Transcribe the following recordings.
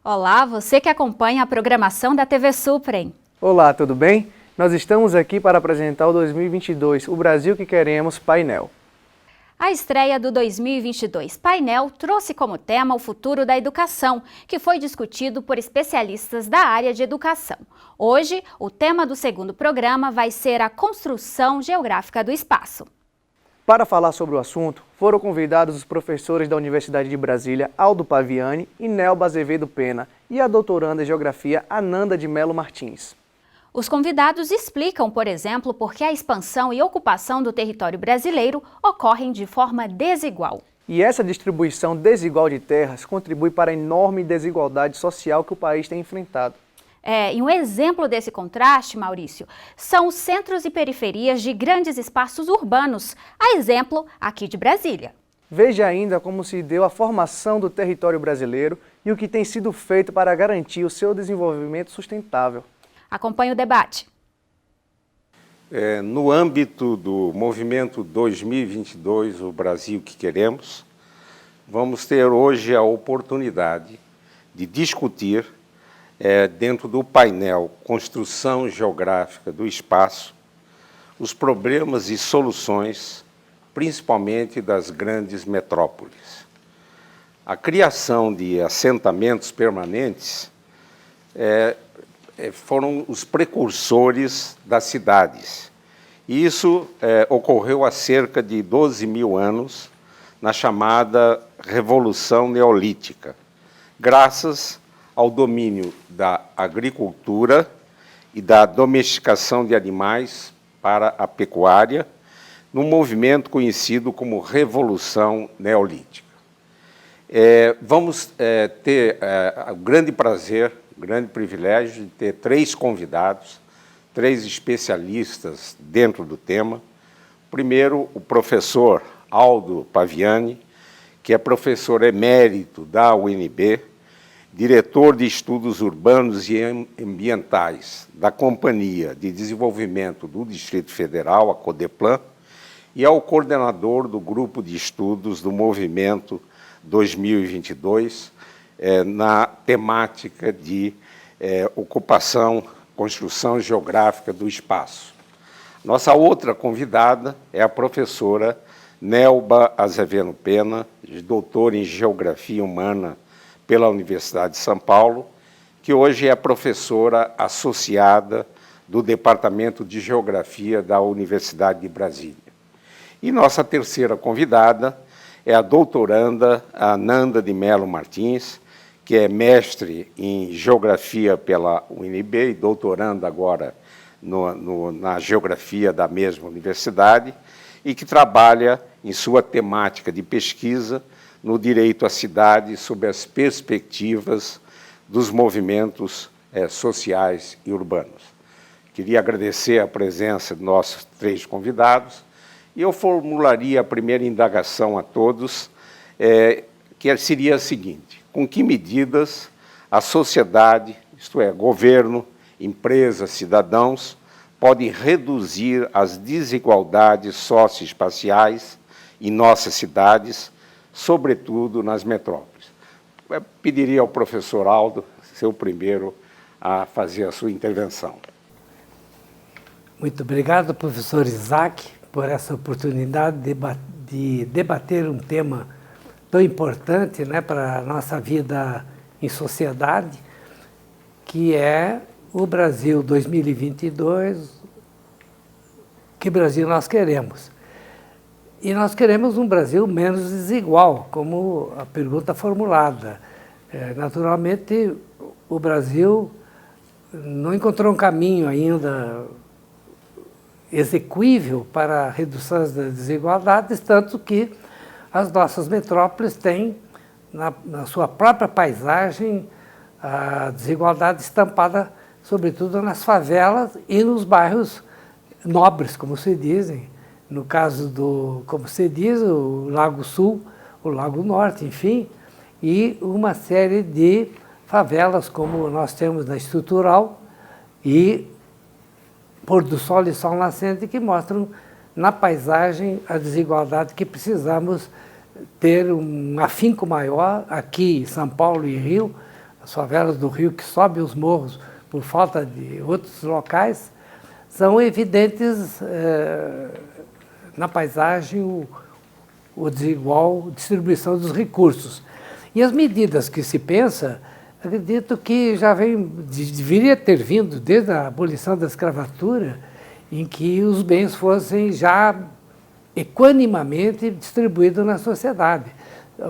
Olá, você que acompanha a programação da TV Suprem. Olá, tudo bem? Nós estamos aqui para apresentar o 2022, o Brasil que Queremos painel. A estreia do 2022 painel trouxe como tema o futuro da educação, que foi discutido por especialistas da área de educação. Hoje, o tema do segundo programa vai ser a construção geográfica do espaço. Para falar sobre o assunto, foram convidados os professores da Universidade de Brasília, Aldo Paviani e Nelba Azevedo Pena, e a doutoranda em Geografia, Ananda de Melo Martins. Os convidados explicam, por exemplo, por que a expansão e ocupação do território brasileiro ocorrem de forma desigual. E essa distribuição desigual de terras contribui para a enorme desigualdade social que o país tem enfrentado. E um exemplo desse contraste, Maurício, são os centros e periferias de grandes espaços urbanos, a exemplo aqui de Brasília. Veja ainda como se deu a formação do território brasileiro e o que tem sido feito para garantir o seu desenvolvimento sustentável. Acompanhe o debate. No âmbito do movimento 2022, o Brasil que Queremos, vamos ter hoje a oportunidade de discutir, dentro do painel Construção Geográfica do Espaço, os problemas e soluções, principalmente das grandes metrópoles. A criação de assentamentos permanentes foram os precursores das cidades. Isso ocorreu há cerca de 12 mil anos, na chamada Revolução Neolítica, graças ao domínio da agricultura e da domesticação de animais para a pecuária, num movimento conhecido como Revolução Neolítica. Vamos ter o grande prazer, o grande privilégio de ter três convidados, três especialistas dentro do tema. Primeiro, o professor Aldo Paviani, que é professor emérito da UNB, diretor de Estudos Urbanos e Ambientais da Companhia de Desenvolvimento do Distrito Federal, a Codeplan, e é o coordenador do Grupo de Estudos do Movimento 2022, na temática de ocupação, construção geográfica do espaço. Nossa outra convidada é a professora Nelba Azevedo Pena, doutora em Geografia Humana pela Universidade de São Paulo, que hoje é professora associada do Departamento de Geografia da Universidade de Brasília. E nossa terceira convidada é a doutoranda Ananda de Melo Martins, que é mestre em Geografia pela UNB e doutoranda agora na Geografia da mesma universidade, e que trabalha em sua temática de pesquisa no direito à cidade sob as perspectivas dos movimentos sociais e urbanos. Queria agradecer a presença de nossos três convidados e eu formularia a primeira indagação a todos, que seria a seguinte: com que medidas a sociedade, isto é, governo, empresas, cidadãos, podem reduzir as desigualdades socioespaciais em nossas cidades, sobretudo nas metrópoles? Eu pediria ao professor Aldo ser o primeiro a fazer a sua intervenção. Muito obrigado, professor Isaac, por essa oportunidade de debater um tema tão importante, né, para a nossa vida em sociedade, que é o Brasil 2022, que Brasil nós queremos. E nós queremos um Brasil menos desigual, como a pergunta formulada. Naturalmente, o Brasil não encontrou um caminho ainda exequível para a redução das desigualdades, tanto que as nossas metrópoles têm, na sua própria paisagem, a desigualdade estampada, sobretudo nas favelas e nos bairros nobres, como se dizem. No caso do, como se diz, o Lago Sul, o Lago Norte, enfim, e uma série de favelas, como nós temos na Estrutural, e Pôr do Sol e Sol Nascente, que mostram na paisagem a desigualdade que precisamos ter um afinco maior aqui em São Paulo e Rio, as favelas do Rio que sobem os morros por falta de outros locais, são evidentes na paisagem o desigual distribuição dos recursos. E as medidas que se pensa, acredito que já deveria ter vindo desde a abolição da escravatura, em que os bens fossem já equanimamente distribuídos na sociedade.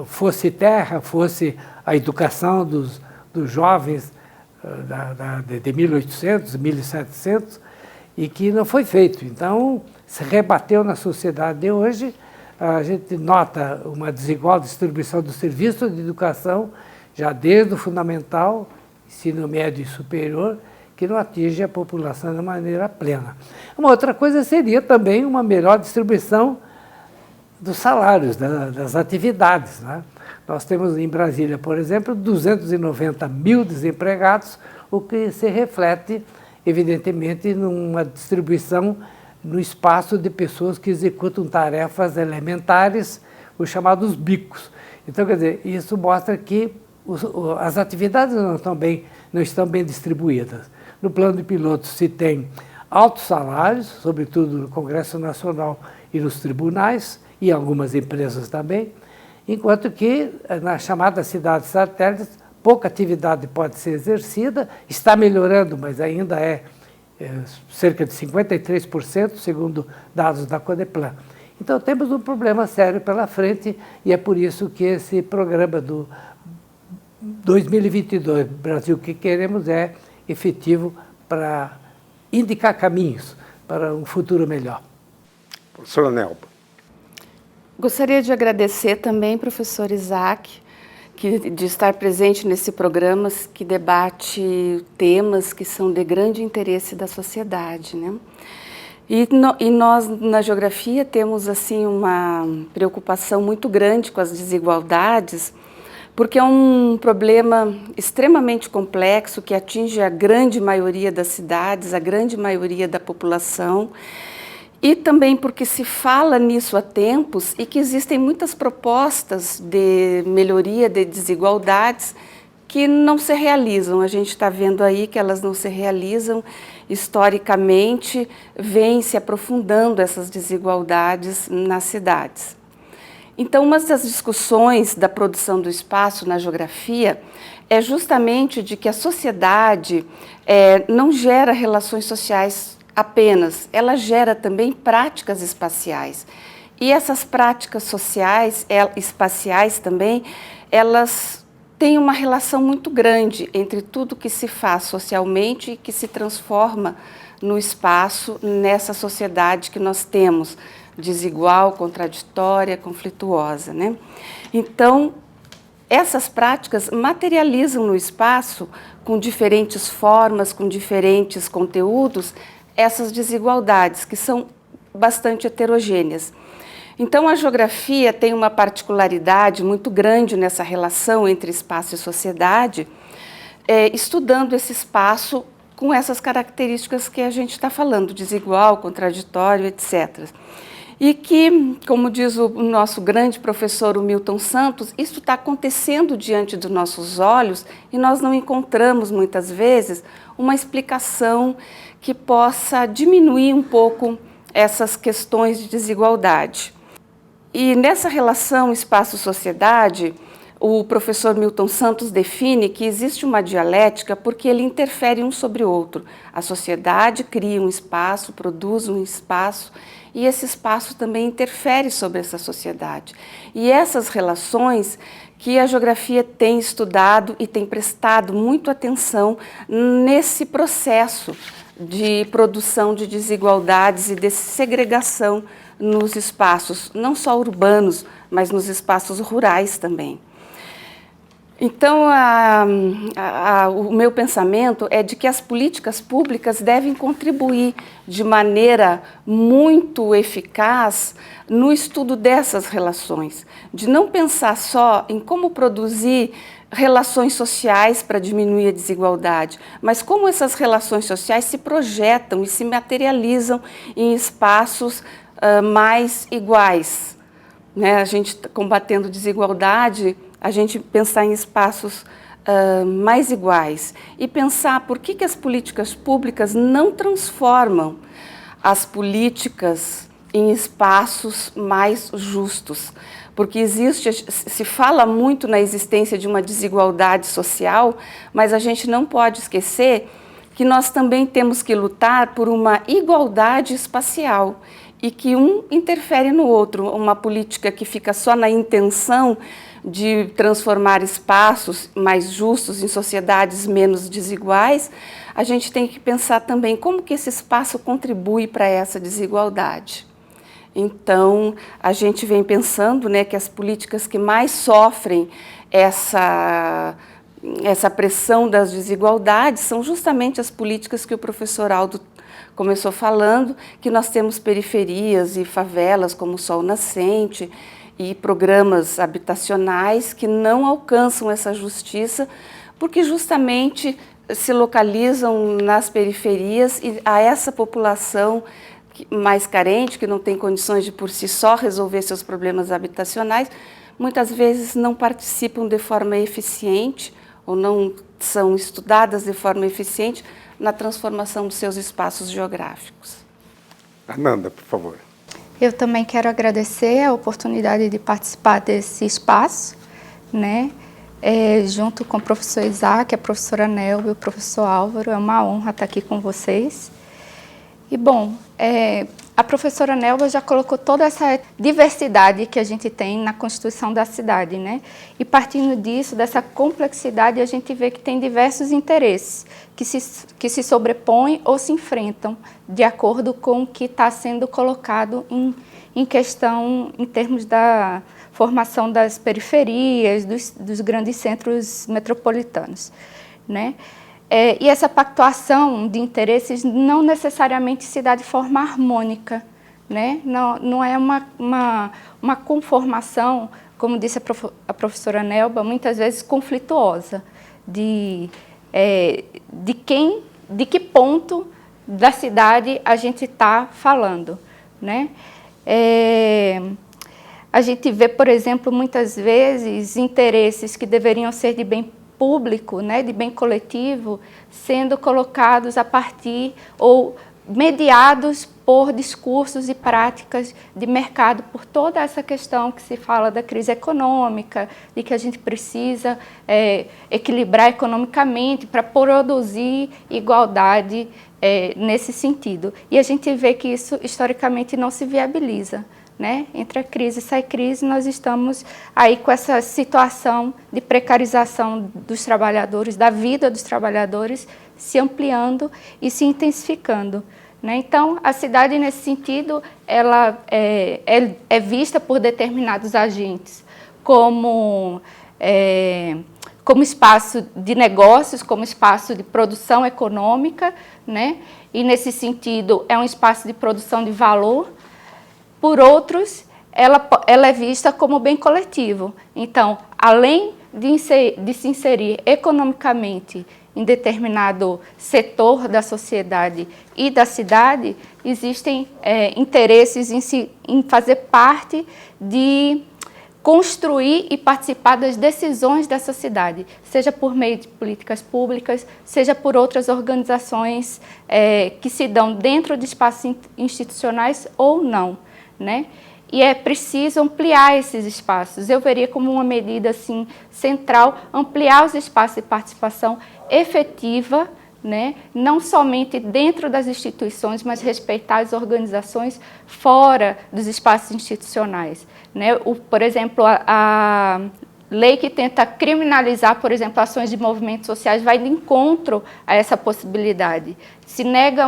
Fosse terra, fosse a educação dos jovens de 1800, 1700, e que não foi feito. Então, se rebateu na sociedade de hoje. A gente nota uma desigual distribuição do serviço de educação, já desde o fundamental, ensino médio e superior, que não atinge a população de maneira plena. Uma outra coisa seria também uma melhor distribuição dos salários, das atividades, né? Nós temos em Brasília, por exemplo, 290 mil desempregados, o que se reflete, evidentemente, numa distribuição no espaço de pessoas que executam tarefas elementares, os chamados bicos. Então, quer dizer, isso mostra que as atividades não estão bem distribuídas. No plano de pilotos se tem altos salários, sobretudo no Congresso Nacional e nos tribunais, e em algumas empresas também, enquanto que nas chamadas cidades satélites pouca atividade pode ser exercida, está melhorando, mas ainda é cerca de 53%, segundo dados da Codeplan. Então, temos um problema sério pela frente e é por isso que esse programa do 2022, Brasil que Queremos, é efetivo para indicar caminhos para um futuro melhor. Professora Nelba. Gostaria de agradecer também, professor Isaac, de estar presente nesse programa que debate temas que são de grande interesse da sociedade, né? E nós, na geografia, temos assim uma preocupação muito grande com as desigualdades, porque é um problema extremamente complexo que atinge a grande maioria das cidades, a grande maioria da população, e também porque se fala nisso há tempos e que existem muitas propostas de melhoria de desigualdades que não se realizam. A gente está vendo aí que elas não se realizam. Historicamente, vem se aprofundando essas desigualdades nas cidades. Então, uma das discussões da produção do espaço na geografia é justamente de que a sociedade não gera relações sociais apenas, ela gera também práticas espaciais. E essas práticas sociais, espaciais também, elas têm uma relação muito grande entre tudo que se faz socialmente e que se transforma no espaço, nessa sociedade que nós temos, desigual, contraditória, conflituosa, né? Então, essas práticas materializam no espaço, com diferentes formas, com diferentes conteúdos, essas desigualdades, que são bastante heterogêneas. Então, a geografia tem uma particularidade muito grande nessa relação entre espaço e sociedade, estudando esse espaço com essas características que a gente está falando, desigual, contraditório, etc. E que, como diz o nosso grande professor, o Milton Santos, isso está acontecendo diante dos nossos olhos e nós não encontramos, muitas vezes, uma explicação que possa diminuir um pouco essas questões de desigualdade. E nessa relação espaço-sociedade, o professor Milton Santos define que existe uma dialética porque ele interfere um sobre o outro. A sociedade cria um espaço, produz um espaço, e esse espaço também interfere sobre essa sociedade. E essas relações que a geografia tem estudado e tem prestado muito atenção nesse processo de produção de desigualdades e de segregação nos espaços, não só urbanos, mas nos espaços rurais também. Então, o meu pensamento é de que as políticas públicas devem contribuir de maneira muito eficaz no estudo dessas relações, de não pensar só em como produzir relações sociais para diminuir a desigualdade, mas como essas relações sociais se projetam e se materializam em espaços mais iguais, né? A gente combatendo desigualdade, a gente pensar em espaços mais iguais e pensar por que as políticas públicas não transformam as políticas em espaços mais justos. Porque se fala muito na existência de uma desigualdade social, mas a gente não pode esquecer que nós também temos que lutar por uma igualdade espacial e que um interfere no outro. Uma política que fica só na intenção de transformar espaços mais justos em sociedades menos desiguais, a gente tem que pensar também como que esse espaço contribui para essa desigualdade. Então, a gente vem pensando, né, que as políticas que mais sofrem essa pressão das desigualdades são justamente as políticas que o professor Aldo começou falando, que nós temos periferias e favelas como o Sol Nascente e programas habitacionais que não alcançam essa justiça, porque justamente se localizam nas periferias e a essa população mais carente, que não tem condições de por si só resolver seus problemas habitacionais, muitas vezes não participam de forma eficiente ou não são estudadas de forma eficiente na transformação dos seus espaços geográficos. Ananda, por favor. Eu também quero agradecer a oportunidade de participar desse espaço, né? Junto com o professor Isaac, a professora Nelba e o professor Álvaro, é uma honra estar aqui com vocês. E, bom, a professora Nelba já colocou toda essa diversidade que a gente tem na constituição da cidade, né? E partindo disso, dessa complexidade, a gente vê que tem diversos interesses que se sobrepõem ou se enfrentam de acordo com o que está sendo colocado em questão em termos da formação das periferias, dos grandes centros metropolitanos, né? E essa pactuação de interesses não necessariamente se dá de forma harmônica, né? Não é uma conformação, como disse a professora Nelba, muitas vezes conflituosa, de que ponto da cidade a gente está falando, né? A gente vê, por exemplo, muitas vezes interesses que deveriam ser de bem público, né, de bem coletivo, sendo colocados a partir ou mediados por discursos e práticas de mercado, por toda essa questão que se fala da crise econômica, de que a gente precisa equilibrar economicamente para produzir igualdade nesse sentido. E a gente vê que isso historicamente não se viabiliza, né? Entre a crise e sai crise, nós estamos aí com essa situação de precarização dos trabalhadores, da vida dos trabalhadores, se ampliando e se intensificando, né? Então, a cidade, nesse sentido, ela é vista por determinados agentes como espaço de negócios, como espaço de produção econômica, né? E, nesse sentido, é um espaço de produção de valor. Por outros, ela é vista como bem coletivo. Então, além de se inserir economicamente em determinado setor da sociedade e da cidade, existem interesses em fazer parte de construir e participar das decisões dessa cidade, seja por meio de políticas públicas, seja por outras organizações que se dão dentro de espaços institucionais ou não, né? E é preciso ampliar esses espaços. Eu veria como uma medida assim, central, ampliar os espaços de participação efetiva, né? Não somente dentro das instituições, mas respeitar as organizações fora dos espaços institucionais, né? Por exemplo, a lei que tenta criminalizar, por exemplo, ações de movimentos sociais vai de encontro a essa possibilidade. Se nega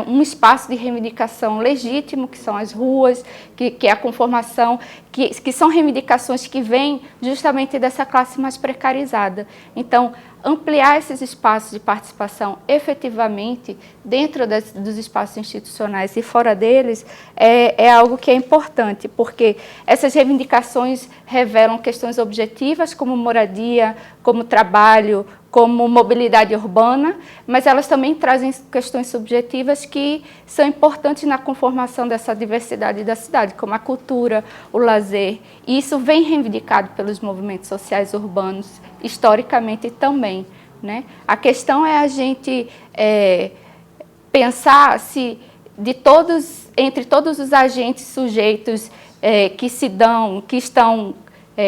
um espaço de reivindicação legítimo, que são as ruas, que é a conformação, que são reivindicações que vêm justamente dessa classe mais precarizada. Então, ampliar esses espaços de participação efetivamente dentro dos espaços institucionais e fora deles é algo que é importante, porque essas reivindicações revelam questões objetivas como moradia, como trabalho, como mobilidade urbana, mas elas também trazem questões subjetivas que são importantes na conformação dessa diversidade da cidade, como a cultura, o lazer. E isso vem reivindicado pelos movimentos sociais urbanos, historicamente também, né? A questão é a gente pensar se entre todos os agentes sujeitos que estão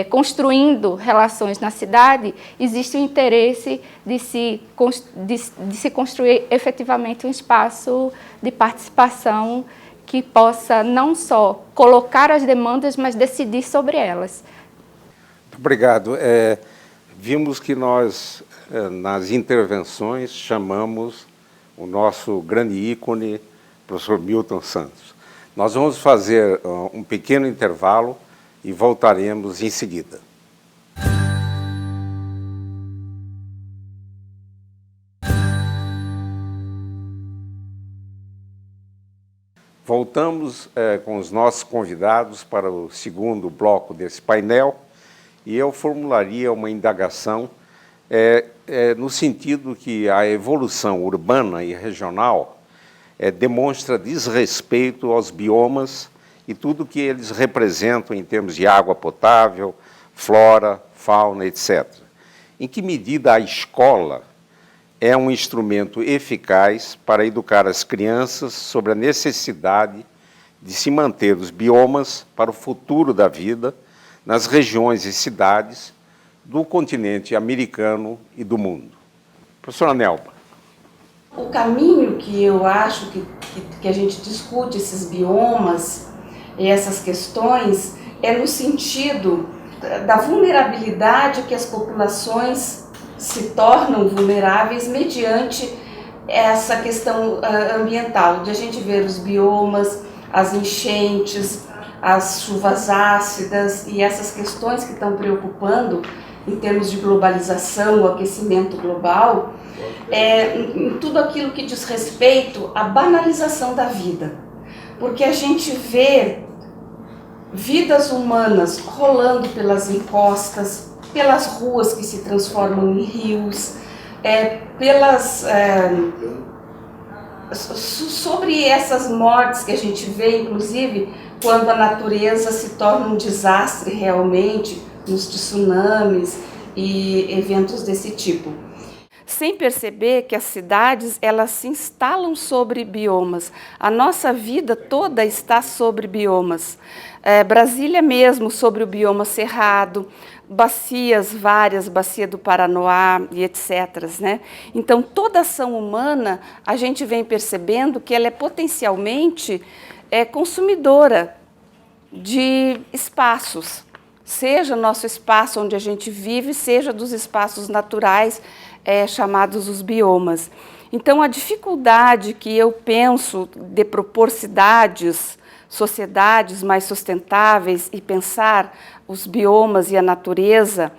construindo relações na cidade, existe o interesse de se construir efetivamente um espaço de participação que possa não só colocar as demandas, mas decidir sobre elas. Obrigado. Vimos que nós, nas intervenções, chamamos o nosso grande ícone, professor Milton Santos. Nós vamos fazer um pequeno intervalo e voltaremos em seguida. Voltamos com os nossos convidados para o segundo bloco desse painel e eu formularia uma indagação no sentido que a evolução urbana e regional demonstra desrespeito aos biomas e tudo que eles representam em termos de água potável, flora, fauna, etc. Em que medida a escola é um instrumento eficaz para educar as crianças sobre a necessidade de se manter os biomas para o futuro da vida nas regiões e cidades do continente americano e do mundo? Professora Nelba. O caminho que eu acho que a gente discute esses biomas e essas questões é no sentido da vulnerabilidade que as populações se tornam vulneráveis mediante essa questão ambiental, de a gente ver os biomas, as enchentes, as chuvas ácidas e essas questões que estão preocupando em termos de globalização, o aquecimento global, em tudo aquilo que diz respeito à banalização da vida. Porque a gente vê vidas humanas rolando pelas encostas, pelas ruas que se transformam em rios, sobre essas mortes que a gente vê, inclusive, quando a natureza se torna um desastre realmente, nos tsunamis e eventos desse tipo. Sem perceber que as cidades, elas se instalam sobre biomas. A nossa vida toda está sobre biomas. Brasília mesmo, sobre o bioma cerrado, bacias várias, bacia do Paranoá e etc. Né? Então, toda ação humana, a gente vem percebendo que ela é potencialmente consumidora de espaços, seja nosso espaço onde a gente vive, seja dos espaços naturais, chamados os biomas. Então, a dificuldade que eu penso de propor cidades, sociedades mais sustentáveis e pensar os biomas e a natureza,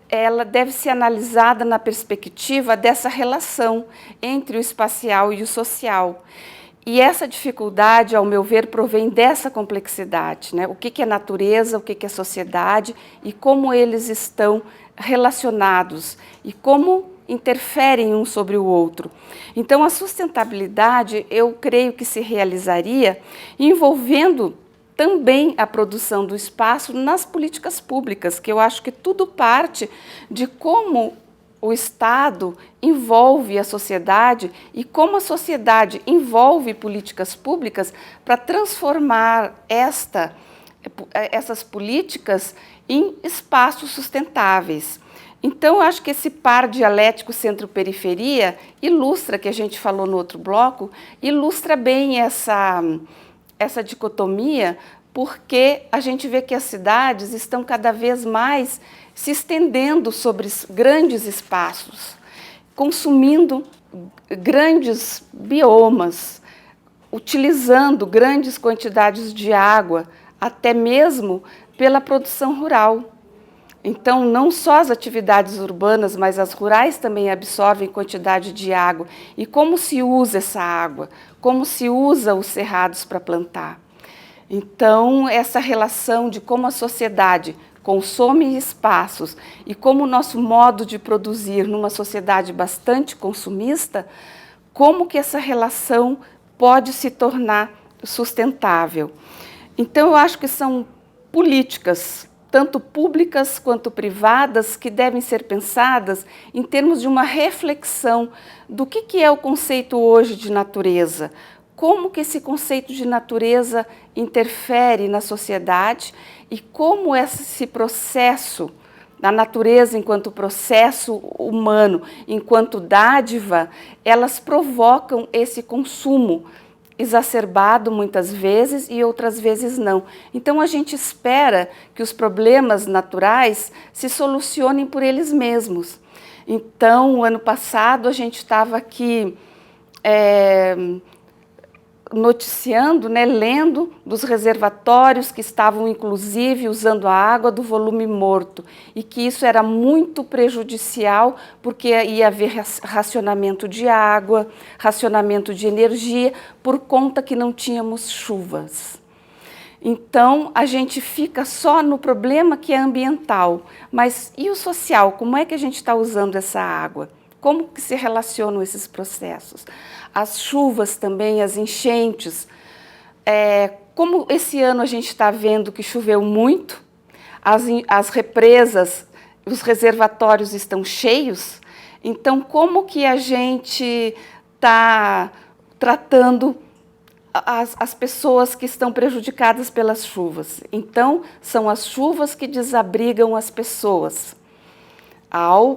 ela deve ser analisada na perspectiva dessa relação entre o espacial e o social. E essa dificuldade, ao meu ver, provém dessa complexidade, né? O que é natureza, o que é sociedade e como eles estão relacionados e como interferem um sobre o outro. Então, a sustentabilidade, eu creio que se realizaria envolvendo também a produção do espaço nas políticas públicas, que eu acho que tudo parte de como o Estado envolve a sociedade e como a sociedade envolve políticas públicas para transformar essas políticas em espaços sustentáveis. Então, eu acho que esse par dialético centro-periferia ilustra, que a gente falou no outro bloco, ilustra bem essa dicotomia, porque a gente vê que as cidades estão cada vez mais se estendendo sobre grandes espaços, consumindo grandes biomas, utilizando grandes quantidades de água, até mesmo pela produção rural. Então, não só as atividades urbanas, mas as rurais também absorvem quantidade de água. E como se usa essa água? Como se usa os cerrados para plantar? Então, essa relação de como a sociedade consome espaços e como o nosso modo de produzir numa sociedade bastante consumista, como que essa relação pode se tornar sustentável. Então, eu acho que são políticas, tanto públicas quanto privadas, que devem ser pensadas em termos de uma reflexão do que é o conceito hoje de natureza, como que esse conceito de natureza interfere na sociedade e como esse processo da natureza enquanto processo humano, enquanto dádiva, elas provocam esse consumo exacerbado muitas vezes e outras vezes não. Então a gente espera que os problemas naturais se solucionem por eles mesmos. Então, o ano passado a gente estava aqui noticiando, lendo dos reservatórios que estavam inclusive usando a água do volume morto e que isso era muito prejudicial porque ia haver racionamento de água, racionamento de energia por conta que não tínhamos chuvas. Então, a gente fica só no problema que é ambiental, mas e o social? Como é que a gente está usando essa água? Como que se relacionam esses processos? As chuvas também, as enchentes. Como esse ano a gente está vendo que choveu muito, as represas, os reservatórios estão cheios, então como que a gente está tratando as pessoas que estão prejudicadas pelas chuvas? Então, são as chuvas que desabrigam as pessoas.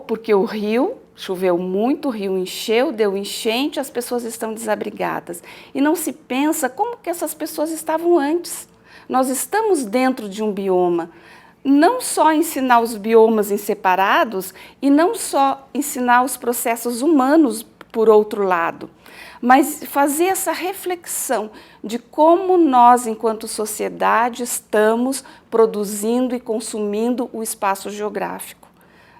Porque o rio choveu muito, o rio encheu, deu enchente, as pessoas estão desabrigadas. E não se pensa como que essas pessoas estavam antes. Nós estamos dentro de um bioma. Não só ensinar os biomas em separados e não só ensinar os processos humanos por outro lado, mas fazer essa reflexão de como nós, enquanto sociedade, estamos produzindo e consumindo o espaço geográfico.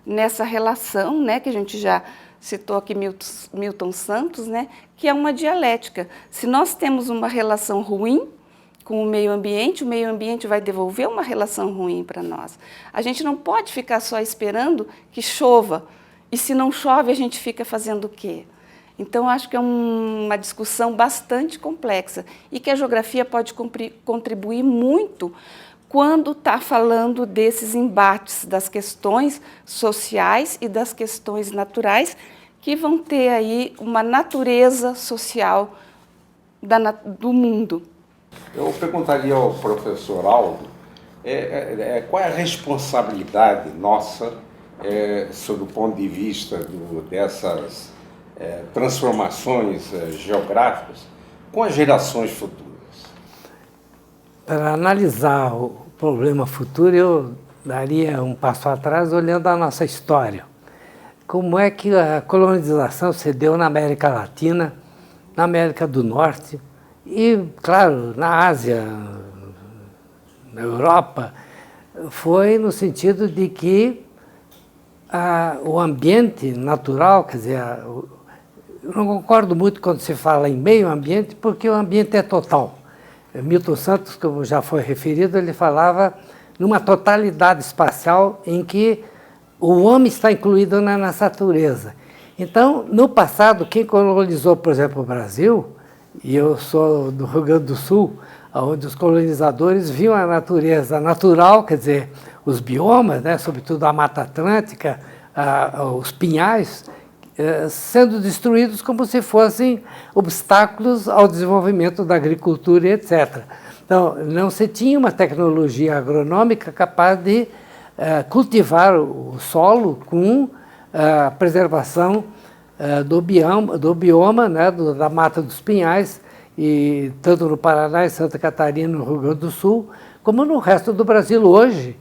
Nessa relação, que a gente já citou aqui Milton Santos, que é uma dialética. Se nós temos uma relação ruim com o meio ambiente vai devolver uma relação ruim para nós. A gente não pode ficar só esperando que chova, e se não chove a gente fica fazendo o quê? Então, acho que é uma discussão bastante complexa e que a geografia pode contribuir muito quando está falando desses embates das questões sociais e das questões naturais que vão ter aí uma natureza social do mundo. Eu perguntaria ao professor Aldo qual é a responsabilidade nossa sob o ponto de vista dessas transformações geográficas com as gerações futuras. Para analisar o problema futuro, eu daria um passo atrás olhando a nossa história. Como é que a colonização se deu na América Latina, na América do Norte e, claro, na Ásia, na Europa. Foi no sentido de que o ambiente natural, quer dizer, eu não concordo muito quando se fala em meio ambiente, porque o ambiente é total. Milton Santos, como já foi referido, ele falava numa totalidade espacial em que o homem está incluído na natureza. Então, no passado, quem colonizou, por exemplo, o Brasil, e eu sou do Rio Grande do Sul, onde os colonizadores viam a natureza natural, quer dizer, os biomas, sobretudo a Mata Atlântica, os pinhais, sendo destruídos como se fossem obstáculos ao desenvolvimento da agricultura, etc. Então, não se tinha uma tecnologia agronômica capaz de cultivar o solo com a preservação do bioma, da Mata dos Pinhais, e tanto no Paraná, em Santa Catarina, no Rio Grande do Sul, como no resto do Brasil hoje,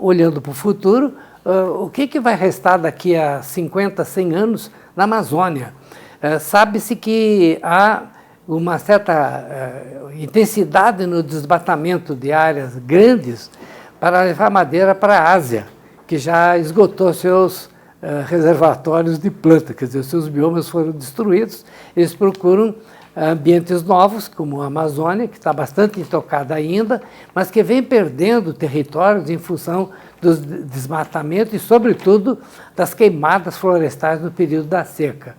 olhando para o futuro, o que vai restar daqui a 50, 100 anos na Amazônia? Sabe-se que há uma certa intensidade no desmatamento de áreas grandes para levar madeira para a Ásia, que já esgotou seus reservatórios de planta, quer dizer, seus biomas foram destruídos, eles procuram ambientes novos, como a Amazônia, que está bastante intocada ainda, mas que vem perdendo territórios em função do desmatamento e, sobretudo, das queimadas florestais no período da seca.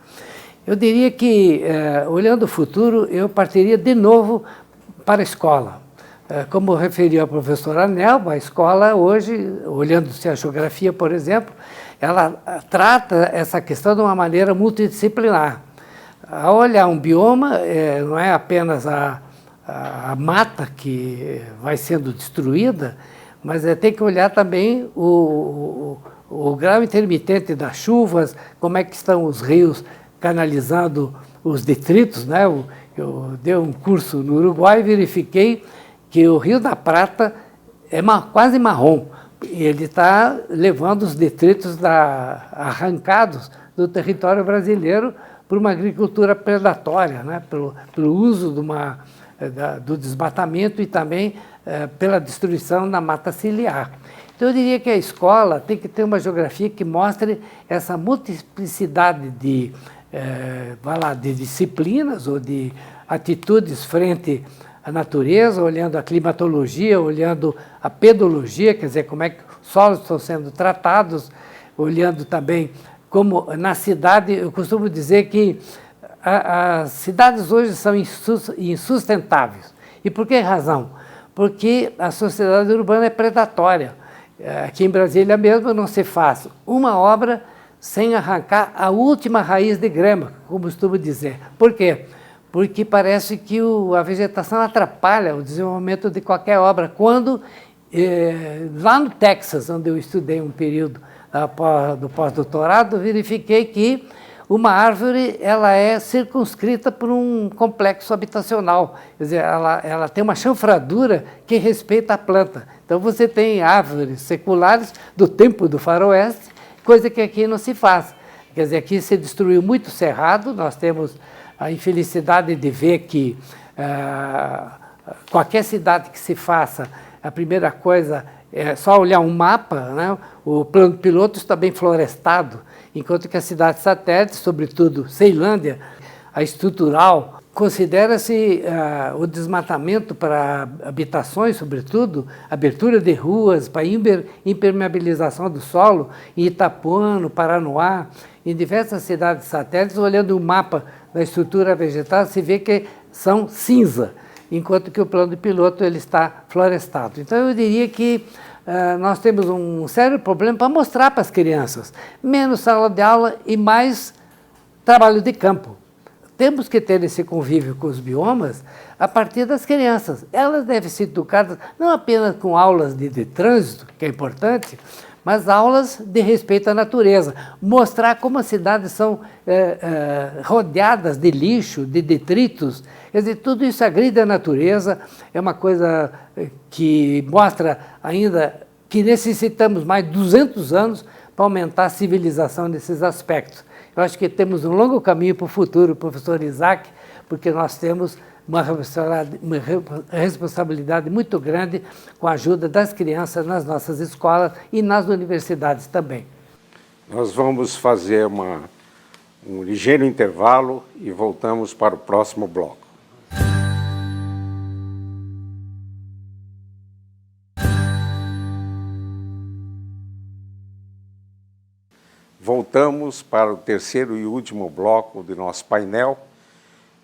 Eu diria que, olhando o futuro, eu partiria de novo para a escola. Como referiu a professora Nelba, a escola hoje, olhando-se a geografia, por exemplo, ela trata essa questão de uma maneira multidisciplinar. Ao olhar um bioma, não é apenas a mata que vai sendo destruída, mas tem que olhar também o grau intermitente das chuvas, como é que estão os rios canalizando os detritos, né? Eu dei um curso no Uruguai e verifiquei que o Rio da Prata é quase marrom. E ele está levando os detritos arrancados do território brasileiro por uma agricultura predatória, né? pelo uso do desmatamento e também pela destruição da mata ciliar. Então, eu diria que a escola tem que ter uma geografia que mostre essa multiplicidade de disciplinas ou de atitudes frente à natureza, olhando a climatologia, olhando a pedologia, quer dizer, como é que os solos estão sendo tratados, olhando também como na cidade, eu costumo dizer que as cidades hoje são insustentáveis. E por que razão? Porque a sociedade urbana é predatória. Aqui em Brasília mesmo não se faz uma obra sem arrancar a última raiz de grama, como costumo dizer. Por quê? Porque parece que a vegetação atrapalha o desenvolvimento de qualquer obra. Quando, lá no Texas, onde eu estudei um período do pós-doutorado, verifiquei que uma árvore ela é circunscrita por um complexo habitacional. Quer dizer, ela tem uma chanfradura que respeita a planta. Então, você tem árvores seculares do tempo do faroeste, coisa que aqui não se faz. Quer dizer, aqui se destruiu muito cerrado, nós temos a infelicidade de ver que qualquer cidade que se faça, a primeira coisa é só olhar um mapa, né? O plano piloto está bem florestado, enquanto que a cidade satélite, sobretudo Ceilândia, a estrutural, considera-se o desmatamento para habitações, sobretudo, abertura de ruas, para impermeabilização do solo, em Itapuã, no Paranoá, em diversas cidades satélites, olhando o mapa da estrutura vegetal, se vê que são cinza, enquanto que o plano piloto ele está florestado. Então, eu diria que nós temos um sério problema para mostrar para as crianças. Menos sala de aula e mais trabalho de campo. Temos que ter esse convívio com os biomas a partir das crianças. Elas devem ser educadas não apenas com aulas de trânsito, que é importante, mas aulas de respeito à natureza. Mostrar como as cidades são rodeadas de lixo, de detritos. Quer dizer, tudo isso agride a natureza, é uma coisa que mostra ainda que necessitamos mais de 200 anos para aumentar a civilização nesses aspectos. Eu acho que temos um longo caminho para o futuro, professor Isaac, porque nós temos uma responsabilidade muito grande com a ajuda das crianças nas nossas escolas e nas universidades também. Nós vamos fazer um ligeiro intervalo e voltamos para o próximo bloco. Voltamos para o terceiro e último bloco do nosso painel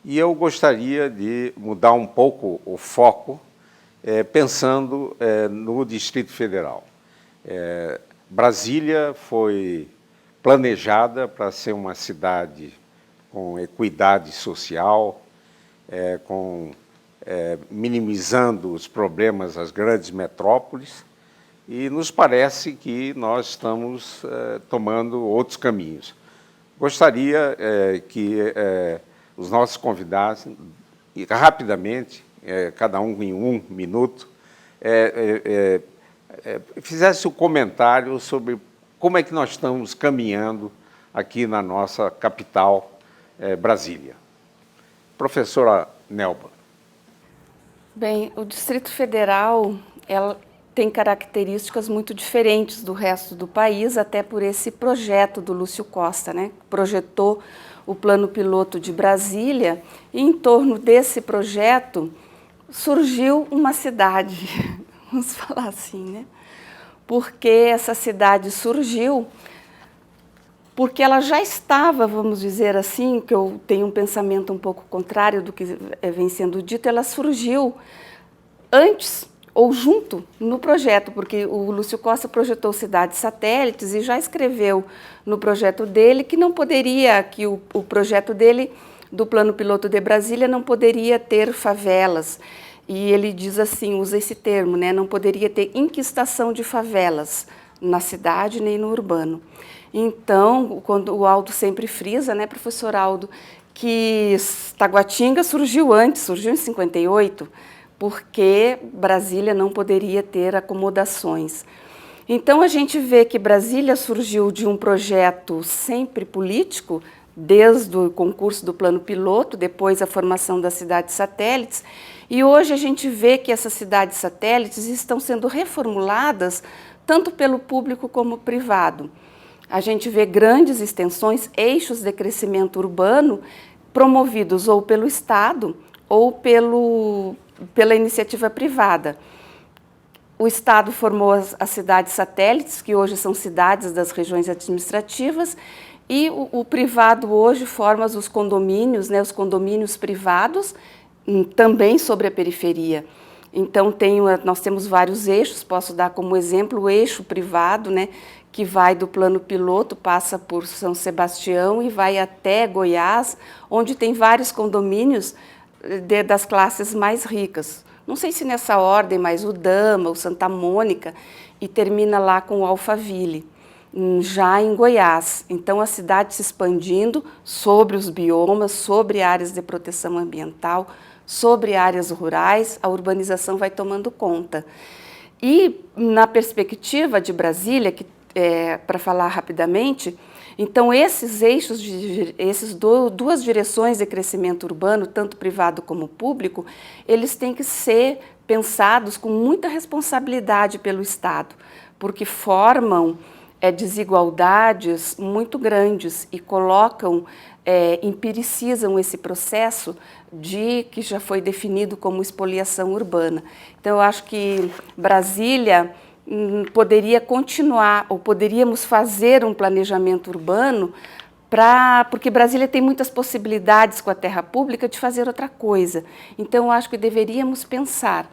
e eu gostaria de mudar um pouco o foco, pensando no Distrito Federal. Brasília foi planejada para ser uma cidade com equidade social, minimizando os problemas das grandes metrópoles, e nos parece que nós estamos tomando outros caminhos. Gostaria que os nossos convidados, rapidamente, cada um em 1 minuto, fizesse um comentário sobre como é que nós estamos caminhando aqui na nossa capital, Brasília. Professora Nelba. Bem, o Distrito Federal tem características muito diferentes do resto do país, até por esse projeto do Lúcio Costa, né? Projetou o plano piloto de Brasília, e em torno desse projeto surgiu uma cidade, vamos falar assim, né? Porque essa cidade surgiu porque ela já estava, vamos dizer assim, que eu tenho um pensamento um pouco contrário do que vem sendo dito, ela surgiu antes ou junto no projeto, porque o Lúcio Costa projetou cidades satélites e já escreveu no projeto dele que não poderia, que o projeto dele, do Plano Piloto de Brasília, não poderia ter favelas. E ele diz assim, usa esse termo, né? Não poderia ter inquistação de favelas na cidade nem no urbano. Então, quando o Aldo sempre frisa, né, professor Aldo, que Taguatinga surgiu antes, surgiu em 58, porque Brasília não poderia ter acomodações. Então, a gente vê que Brasília surgiu de um projeto sempre político, desde o concurso do Plano Piloto, depois a formação das cidades satélites, e hoje a gente vê que essas cidades satélites estão sendo reformuladas tanto pelo público como privado. A gente vê grandes extensões, eixos de crescimento urbano, promovidos ou pelo Estado ou pela iniciativa privada. O Estado formou as cidades satélites, que hoje são cidades das regiões administrativas, e o privado hoje forma os condomínios, né, os condomínios privados, também sobre a periferia. Então, nós temos vários eixos, posso dar como exemplo o eixo privado, né, que vai do Plano Piloto, passa por São Sebastião e vai até Goiás, onde tem vários condomínios das classes mais ricas. Não sei se nessa ordem, mas o Dama, o Santa Mônica, e termina lá com o Alphaville, já em Goiás. Então, a cidade se expandindo sobre os biomas, sobre áreas de proteção ambiental, sobre áreas rurais, a urbanização vai tomando conta. E, na perspectiva de Brasília, para falar rapidamente, então esses eixos, duas direções de crescimento urbano, tanto privado como público, eles têm que ser pensados com muita responsabilidade pelo Estado, porque formam desigualdades muito grandes e colocam, empiricizam esse processo que já foi definido como espoliação urbana. Então, eu acho que Brasília poderia continuar, ou poderíamos fazer um planejamento urbano, porque Brasília tem muitas possibilidades com a terra pública de fazer outra coisa. Então, eu acho que deveríamos pensar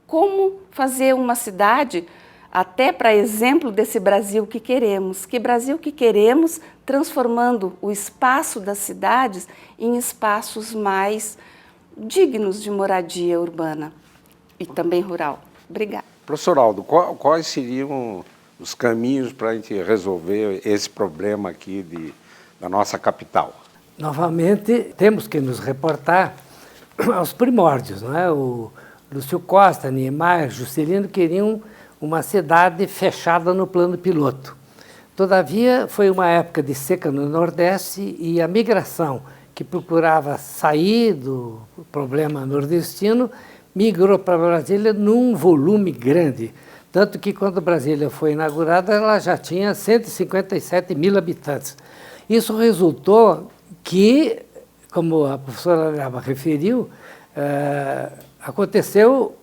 como fazer uma cidade, até para exemplo desse Brasil que queremos. Que Brasil que queremos, transformando o espaço das cidades em espaços mais dignos de moradia urbana e também rural. Obrigada. Professor Aldo, quais seriam os caminhos para a gente resolver esse problema aqui da nossa capital? Novamente, temos que nos reportar aos primórdios, não é? O Lúcio Costa, Niemeyer, Juscelino queriam uma cidade fechada no plano piloto. Todavia, foi uma época de seca no Nordeste e a migração, que procurava sair do problema nordestino, migrou para Brasília num volume grande. Tanto que, quando Brasília foi inaugurada, ela já tinha 157 mil habitantes. Isso resultou que, como a professora Leva referiu, aconteceu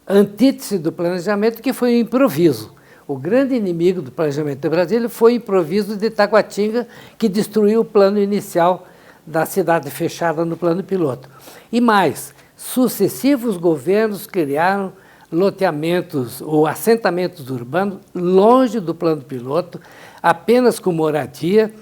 a antítese do planejamento, que foi o improviso. O grande inimigo do planejamento de Brasília foi o improviso de Taguatinga, que destruiu o plano inicial da cidade fechada no plano piloto. E mais, sucessivos governos criaram loteamentos ou assentamentos urbanos longe do plano piloto, apenas com moradia,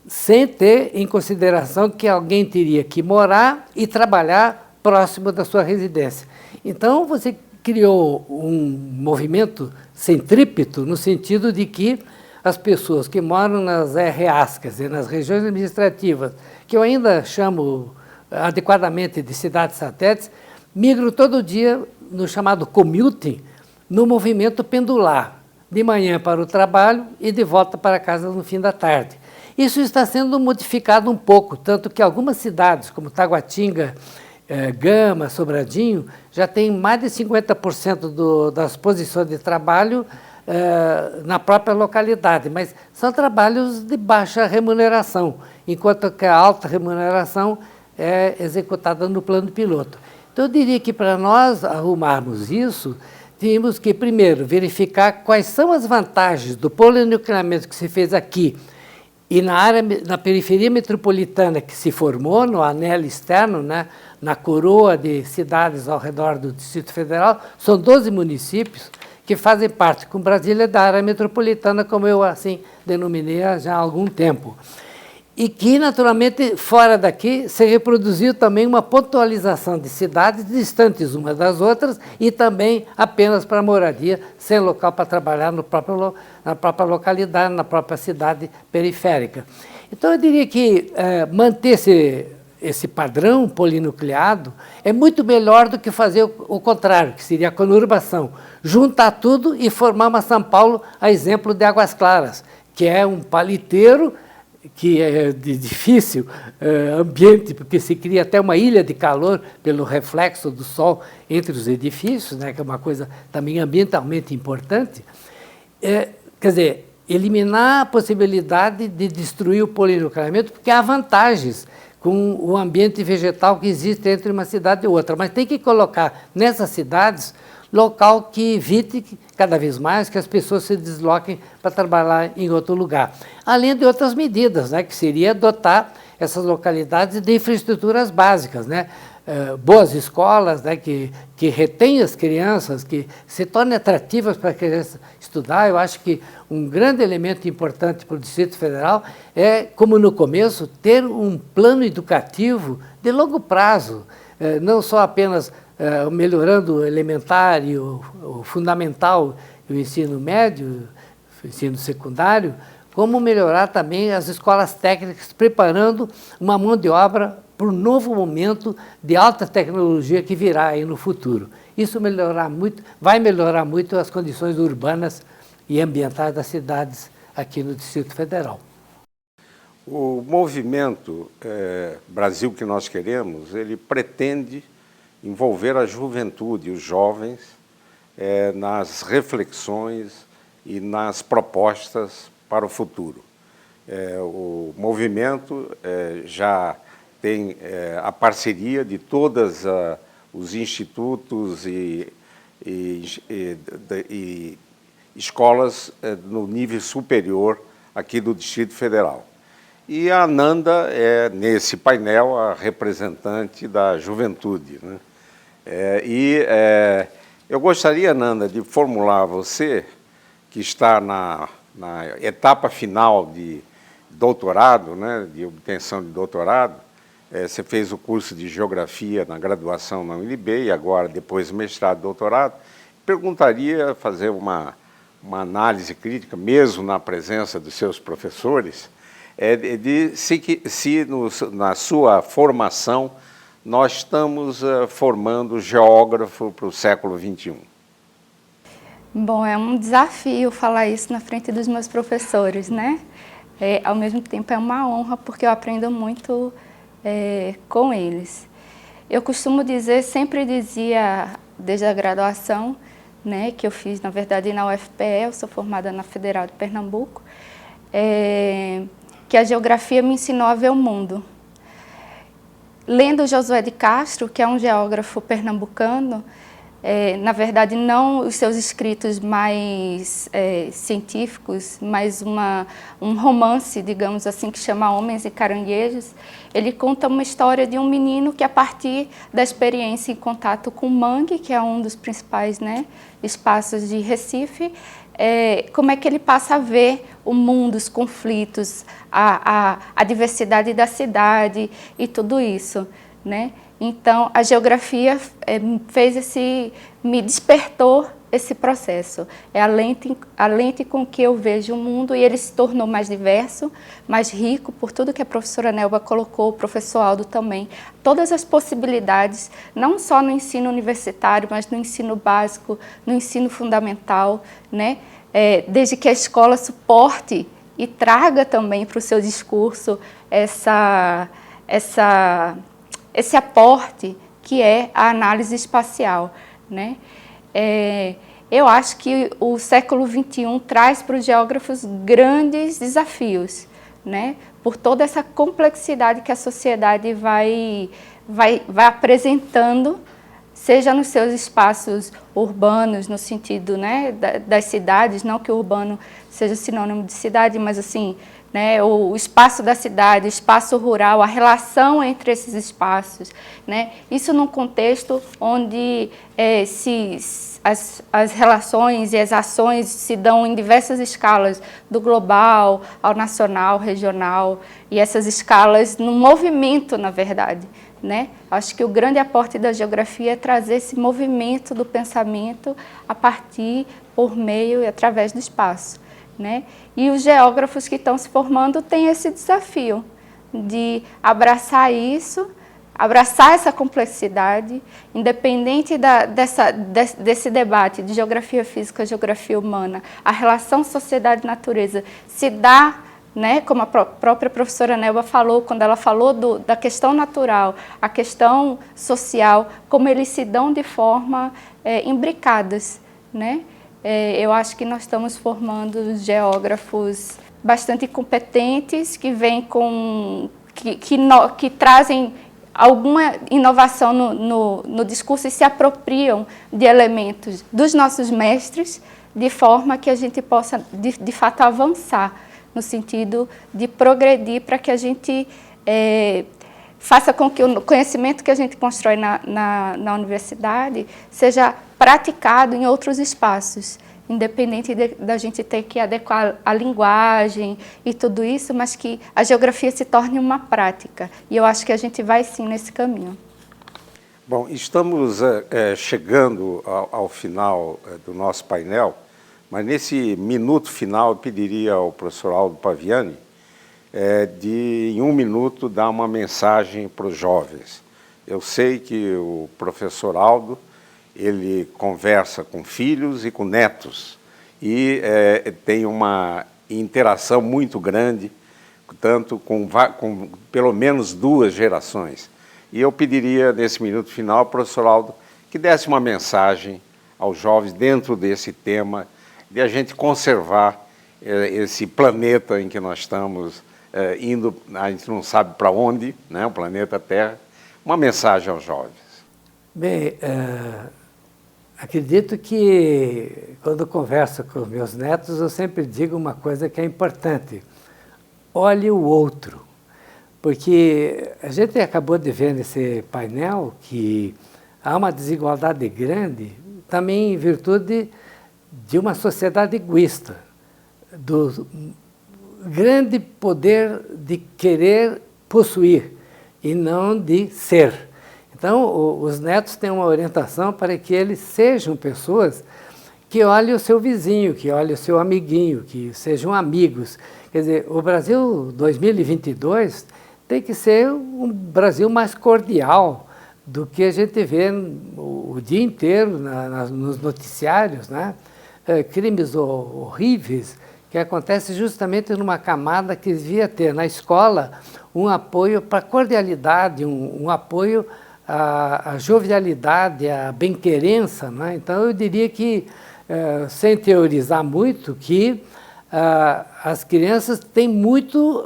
sem ter em consideração que alguém teria que morar e trabalhar próximo da sua residência. Então, você criou um movimento centrípeto no sentido de que as pessoas que moram nas RAs, quer dizer, nas regiões administrativas, que eu ainda chamo adequadamente de cidades satélites, migram todo dia no chamado commuting, no movimento pendular, de manhã para o trabalho e de volta para casa no fim da tarde. Isso está sendo modificado um pouco, tanto que algumas cidades, como Taguatinga, Gama, Sobradinho, já tem mais de 50% das posições de trabalho na própria localidade, mas são trabalhos de baixa remuneração. enquanto que a alta remuneração é executada no plano piloto. Então, eu diria que para nós arrumarmos isso, tínhamos que, primeiro, verificar quais são as vantagens do polinucleamento que se fez aqui e na periferia metropolitana que se formou, no anelo externo, né, na coroa de cidades ao redor do Distrito Federal. São 12 municípios que fazem parte, com Brasília, da área metropolitana, como eu assim denominei já há algum tempo. E que, naturalmente, fora daqui, se reproduziu também uma pontualização de cidades distantes umas das outras e também apenas para moradia, sem local para trabalhar na própria localidade, na própria cidade periférica. Então, eu diria que manter esse padrão polinucleado é muito melhor do que fazer o contrário, que seria a conurbação. Juntar tudo e formar uma São Paulo a exemplo de Águas Claras, que é um paliteiro, que é de difícil ambiente, porque se cria até uma ilha de calor pelo reflexo do sol entre os edifícios, né, que é uma coisa também ambientalmente importante. Quer dizer, eliminar a possibilidade de destruir o polinucleamento, porque há vantagens com o ambiente vegetal que existe entre uma cidade e outra, mas tem que colocar nessas cidades local que evite cada vez mais que as pessoas se desloquem para trabalhar em outro lugar. Além de outras medidas, né, que seria dotar essas localidades de infraestruturas básicas, né, boas escolas, né, que retêm as crianças, que se tornem atrativas para a criança estudar. Eu acho que um grande elemento importante para o Distrito Federal é, como no começo, ter um plano educativo de longo prazo, não só apenas melhorando o elementar e o fundamental, o ensino médio, o ensino secundário, como melhorar também as escolas técnicas, preparando uma mão de obra para um novo momento de alta tecnologia que virá aí no futuro. Isso vai melhorar muito as condições urbanas e ambientais das cidades aqui no Distrito Federal. O movimento Brasil que nós queremos, ele pretende envolver a juventude, os jovens, nas reflexões e nas propostas para o futuro. O movimento já tem a parceria de todos os institutos e escolas no nível superior aqui do Distrito Federal. E a Ananda é, nesse painel, a representante da juventude, né? Eu gostaria, Ananda, de formular a você, que está na etapa final de doutorado, né, de obtenção de doutorado. Você fez o curso de Geografia na graduação na UNB e agora, depois, mestrado e doutorado. Perguntaria, fazer uma análise crítica, mesmo na presença dos seus professores, na sua formação nós estamos formando geógrafo para o século XXI. Bom, é um desafio falar isso na frente dos meus professores, né? Ao mesmo tempo é uma honra, porque eu aprendo muito com eles. Eu costumo dizer, sempre dizia desde a graduação, né, que eu fiz, na verdade, na UFPE, eu sou formada na Federal de Pernambuco, que a geografia me ensinou a ver o mundo. Lendo Josué de Castro, que é um geógrafo pernambucano, na verdade, não os seus escritos mais científicos, mas um romance, digamos assim, que chama Homens e Caranguejos. Ele conta uma história de um menino que, a partir da experiência em contato com o mangue, que é um dos principais, né, espaços de Recife, como é que ele passa a ver o mundo, os conflitos, a diversidade da cidade e tudo isso, né? Então, a geografia me despertou esse processo. É a lente com que eu vejo o mundo, e ele se tornou mais diverso, mais rico, por tudo que a professora Nelba colocou, o professor Aldo também. Todas as possibilidades, não só no ensino universitário, mas no ensino básico, no ensino fundamental, né? Desde que a escola suporte e traga também para o seu discurso esse aporte que é a análise espacial, né? Eu acho que o século XXI traz para os geógrafos grandes desafios, né? Por toda essa complexidade que a sociedade vai apresentando, seja nos seus espaços urbanos, no sentido, né, das cidades, não que o urbano seja sinônimo de cidade, mas assim, né, o espaço da cidade, o espaço rural, a relação entre esses espaços, né, isso num contexto onde as relações e as ações se dão em diversas escalas, do global ao nacional, regional, e essas escalas no movimento, na verdade, né? Acho que o grande aporte da geografia é trazer esse movimento do pensamento a partir, por meio e através do espaço, né? E os geógrafos que estão se formando têm esse desafio de abraçar isso, abraçar essa complexidade, independente desse debate de geografia física, geografia humana, a relação sociedade-natureza se dá, né, como a própria professora Nelba falou, quando ela falou da questão natural, a questão social, como eles se dão de forma imbricadas, né? Eu acho que nós estamos formando geógrafos bastante competentes, que vêm que trazem alguma inovação no discurso e se apropriam de elementos dos nossos mestres, de forma que a gente possa, de fato, avançar, no sentido de progredir para que a gente faça com que o conhecimento que a gente constrói na universidade seja praticado em outros espaços, independente da gente ter que adequar a linguagem e tudo isso, mas que a geografia se torne uma prática. E eu acho que a gente vai sim nesse caminho. Bom, estamos chegando ao final do nosso painel, mas nesse minuto final eu pediria ao professor Aldo Paviani de, em um minuto, dar uma mensagem para os jovens. Eu sei que o professor Aldo, ele conversa com filhos e com netos e tem uma interação muito grande, tanto com pelo menos 2 gerações. E eu pediria, nesse minuto final, professor Aldo, que desse uma mensagem aos jovens dentro desse tema de a gente conservar esse planeta em que nós estamos indo, a gente não sabe para onde, né, o planeta Terra. Uma mensagem aos jovens. Bem, acredito que quando converso com meus netos, eu sempre digo uma coisa que é importante: olhe o outro. Porque a gente acabou de ver nesse painel que há uma desigualdade grande, também em virtude de uma sociedade egoísta, do grande poder de querer possuir e não de ser. Então, os netos têm uma orientação para que eles sejam pessoas que olhem o seu vizinho, que olhem o seu amiguinho, que sejam amigos. Quer dizer, o Brasil 2022 tem que ser um Brasil mais cordial do que a gente vê o dia inteiro nos noticiários, né? Crimes horríveis que acontecem justamente numa camada que devia ter na escola um apoio para a cordialidade, um apoio à jovialidade, à bem-querença, né? Então, eu diria que, sem teorizar muito, que as crianças têm muito,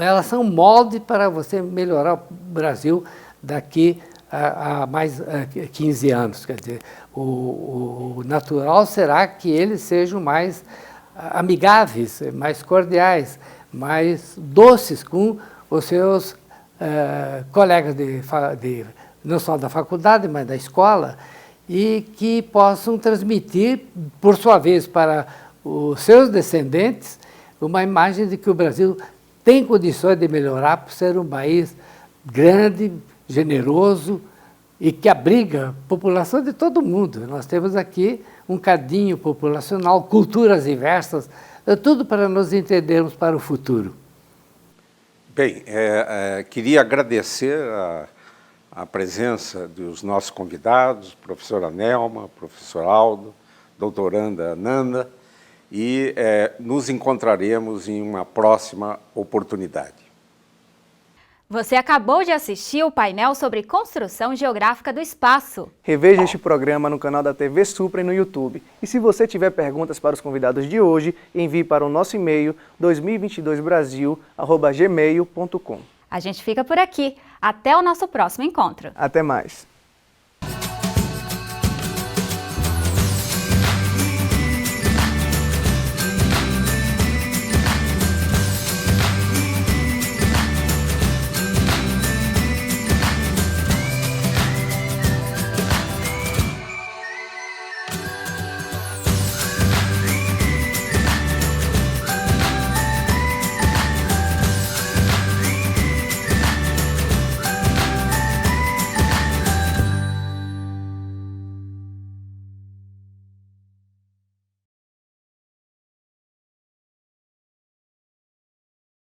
elas são um molde para você melhorar o Brasil daqui a mais 15 anos. Quer dizer, o natural será que eles sejam mais amigáveis, mais cordiais, mais doces com os seus colegas não só da faculdade, mas da escola, e que possam transmitir, por sua vez, para os seus descendentes, uma imagem de que o Brasil tem condições de melhorar por ser um país grande, generoso e que abriga a população de todo mundo. Nós temos aqui um cadinho populacional, culturas diversas, tudo para nos entendermos para o futuro. Bem, queria agradecer a presença dos nossos convidados, professora Nelma, professor Aldo, doutoranda Nanda, e nos encontraremos em uma próxima oportunidade. Você acabou de assistir o painel sobre construção geográfica do espaço. Reveja este programa no canal da TV Supra e no YouTube. E se você tiver perguntas para os convidados de hoje, envie para o nosso e-mail 2022brasil@gmail.com. A gente fica por aqui. Até o nosso próximo encontro. Até mais.